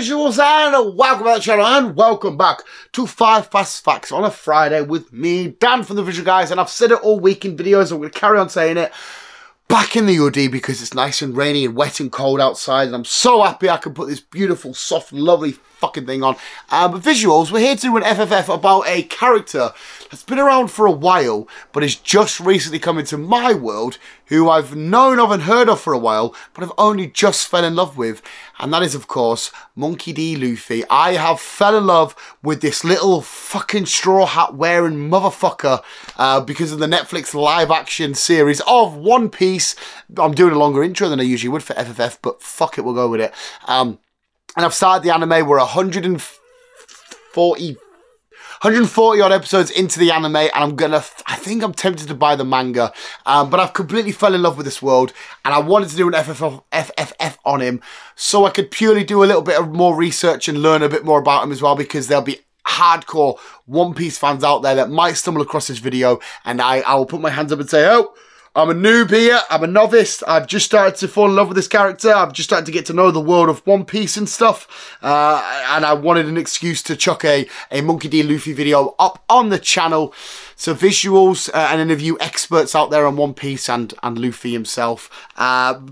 visuals, and welcome back to the channel, and welcome back to 5 Fast Facts on a Friday with me, Dan from the Visual Guys. And I've said it all week in videos, I'm going to carry on saying it. Back in the hoodie because it's nice and rainy and wet and cold outside, and I'm so happy I can put this beautiful, soft, lovely fucking thing on. But visuals, we're here to do an FFF about a character that's been around for a while, but has just recently come into my world, who I've known of and heard of for a while, but I've only just fell in love with. And that is, of course, Monkey D. Luffy. I have fell in love with this little fucking straw hat wearing motherfucker because of the Netflix live action series of One Piece. I'm doing a longer intro than I usually would for FFF, but fuck it, we'll go with it. And I've started the anime. We're 140 odd episodes into the anime, and I think I'm tempted to buy the manga, but I've completely fell in love with this world, and I wanted to do an FFF on him, so I could purely do a little bit of more research and learn a bit more about him as well, because there'll be hardcore One Piece fans out there that might stumble across this video, and I will put my hands up and say, oh, I'm a noob here, I'm a novice, I've just started to fall in love with this character, I've just started to get to know the world of One Piece and stuff, and I wanted an excuse to chuck a Monkey D. Luffy video up on the channel. So visuals, and any of you experts out there on One Piece and Luffy himself,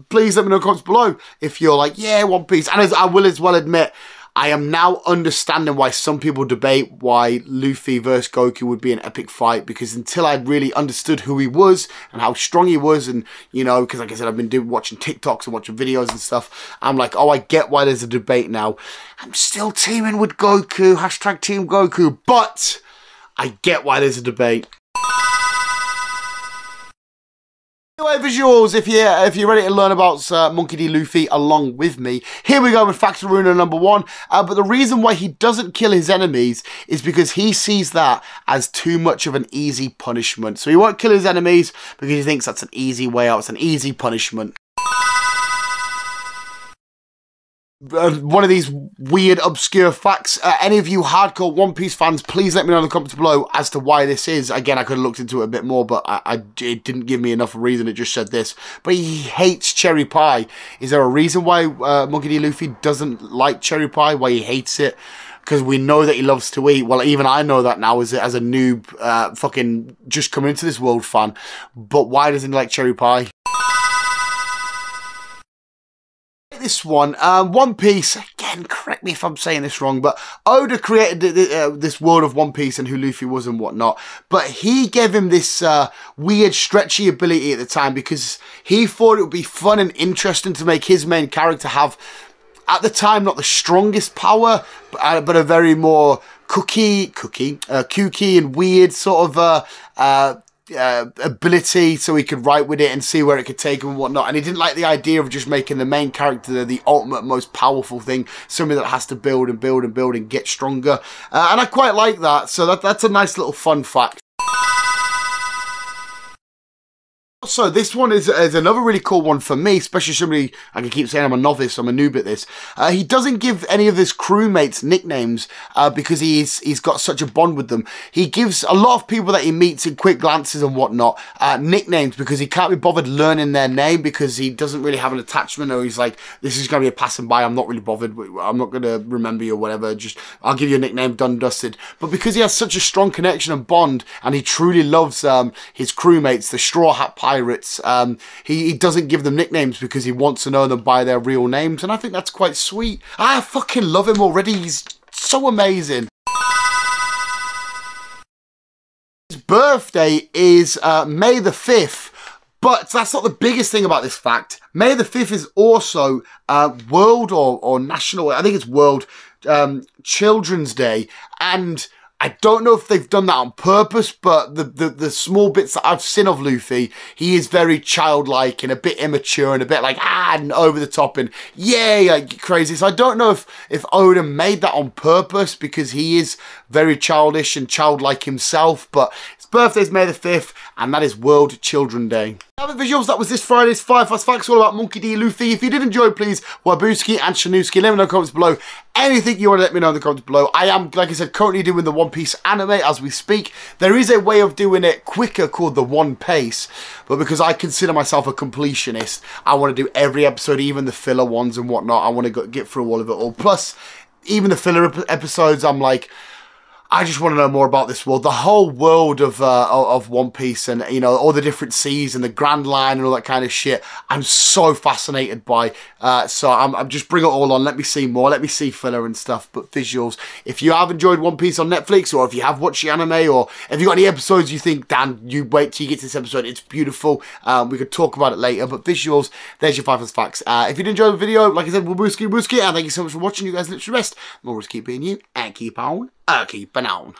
please let me know in the comments below if you're like, yeah, One Piece. And as I will as well admit, I am now understanding why some people debate why Luffy versus Goku would be an epic fight, because until I really understood who he was and how strong he was, and, you know, because like I said, I've been watching TikToks and watching videos and stuff, I'm like, oh, I get why there's a debate now. I'm still teaming with Goku, hashtag Team Goku, but I get why there's a debate. Anyway, visuals, if you're ready to learn about Monkey D. Luffy along with me, here we go with Factoruna number 1. But the reason why he doesn't kill his enemies is because he sees that as too much of an easy punishment. So he won't kill his enemies because he thinks that's an easy way out, it's an easy punishment. One of these weird, obscure facts. Any of you hardcore One Piece fans, please let me know in the comments below as to why this is. Again, I could have looked into it a bit more, but it didn't give me enough reason. It just said this. But he hates cherry pie. Is there a reason why Monkey D. Luffy doesn't like cherry pie? Why he hates it? Because we know that he loves to eat. Well, even I know that now as a noob, fucking just coming into this world fan. But why doesn't he like cherry pie? This one, One Piece, again, correct me if I'm saying this wrong, but Oda created this world of One Piece and who Luffy was and whatnot, but he gave him this weird stretchy ability at the time because he thought it would be fun and interesting to make his main character have, at the time, not the strongest power, but a very more kooky and weird sort of ability, so he could write with it and see where it could take him and whatnot. And he didn't like the idea of just making the main character the ultimate, most powerful thing, somebody that has to build and build and build and get stronger. And I quite like that, so that's a nice little fun fact. So this one is another really cool one for me, especially somebody, I can keep saying I'm a novice, I'm a noob at this. He doesn't give any of his crewmates nicknames because he's got such a bond with them. He gives a lot of people that he meets in quick glances and whatnot nicknames because he can't be bothered learning their name because he doesn't really have an attachment, or he's like, this is going to be a passing by, I'm not really bothered, I'm not going to remember you or whatever, just I'll give you a nickname, done, dusted. But because he has such a strong connection and bond, and he truly loves his crewmates, the Straw Hat Pirates, he doesn't give them nicknames because he wants to know them by their real names, and I think that's quite sweet. I fucking love him already, he's so amazing. His birthday is May the 5th, but that's not the biggest thing about this fact. May the 5th is also World or National, I think it's World Children's Day, and I don't know if they've done that on purpose, but the small bits that I've seen of Luffy, he is very childlike and a bit immature and a bit like, and over the top and yay, like crazy. So I don't know if Oda made that on purpose because he is very childish and childlike himself, but his birthday's May the 5th, and that is World Children Day. Now the visuals, that was this Friday's 5 Fast Facts all about Monkey D. Luffy. If you did enjoy, please, Wabuski and Shanuski, let me know in the comments below. Anything you want to let me know in the comments below. I am, like I said, currently doing the One Piece anime as we speak. There is a way of doing it quicker called the One Pace, but because I consider myself a completionist, I want to do every episode, even the filler ones and whatnot. I want to get through all of it all. Plus, even the filler episodes, I'm like, I just want to know more about this world. The whole world of One Piece, and, you know, all the different seas and the Grand Line and all that kind of shit, I'm so fascinated by. So I'm just bring it all on. Let me see more. Let me see filler and stuff. But visuals. If you have enjoyed One Piece on Netflix, or if you have watched the anime, or if you got any episodes you think, Dan, you wait till you get to this episode, it's beautiful. We could talk about it later. But visuals, there's your 5 facts. If you did enjoy the video, like I said, we'll booski, and thank you so much for watching. You guys literally rest. More keep being you, and keep on. Keeping on.